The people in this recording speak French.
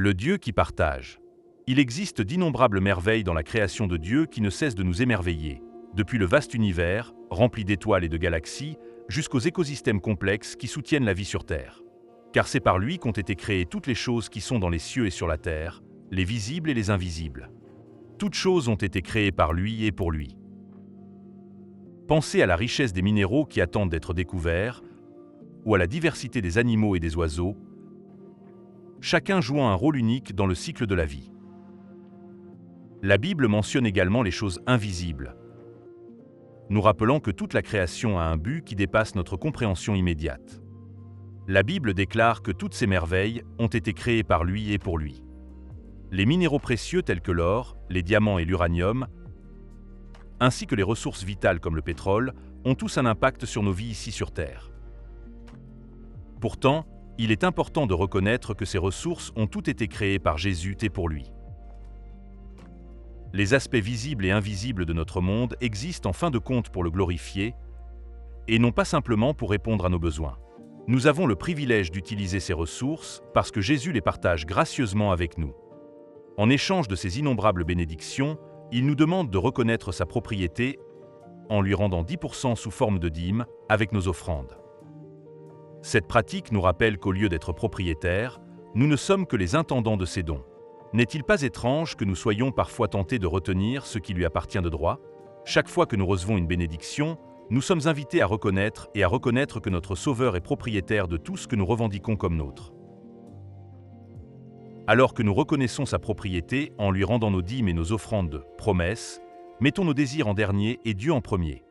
Le Dieu qui partage. Il existe d'innombrables merveilles dans la création de Dieu qui ne cessent de nous émerveiller, depuis le vaste univers, rempli d'étoiles et de galaxies, jusqu'aux écosystèmes complexes qui soutiennent la vie sur Terre. Car c'est par lui qu'ont été créées toutes les choses qui sont dans les cieux et sur la terre, les visibles et les invisibles. Toutes choses ont été créées par lui et pour lui. Pensez à la richesse des minéraux qui attendent d'être découverts, ou à la diversité des animaux et des oiseaux, chacun jouant un rôle unique dans le cycle de la vie. La Bible mentionne également les choses invisibles, nous rappelant que toute la création a un but qui dépasse notre compréhension immédiate. La Bible déclare que toutes ces merveilles ont été créées par lui et pour lui. Les minéraux précieux tels que l'or, les diamants et l'uranium, ainsi que les ressources vitales comme le pétrole, ont tous un impact sur nos vies ici sur Terre. Pourtant, il est important de reconnaître que ces ressources ont toutes été créées par Jésus et pour lui. Les aspects visibles et invisibles de notre monde existent en fin de compte pour le glorifier, et non pas simplement pour répondre à nos besoins. Nous avons le privilège d'utiliser ces ressources parce que Jésus les partage gracieusement avec nous. En échange de ces innombrables bénédictions, il nous demande de reconnaître sa propriété en lui rendant 10% sous forme de dîme avec nos offrandes. Cette pratique nous rappelle qu'au lieu d'être propriétaires, nous ne sommes que les intendants de ces dons. N'est-il pas étrange que nous soyons parfois tentés de retenir ce qui lui appartient de droit? Chaque fois que nous recevons une bénédiction, nous sommes invités à reconnaître que notre Sauveur est propriétaire de tout ce que nous revendiquons comme nôtre. Alors que nous reconnaissons sa propriété en lui rendant nos dîmes et nos offrandes de promesses, mettons nos désirs en dernier et Dieu en premier.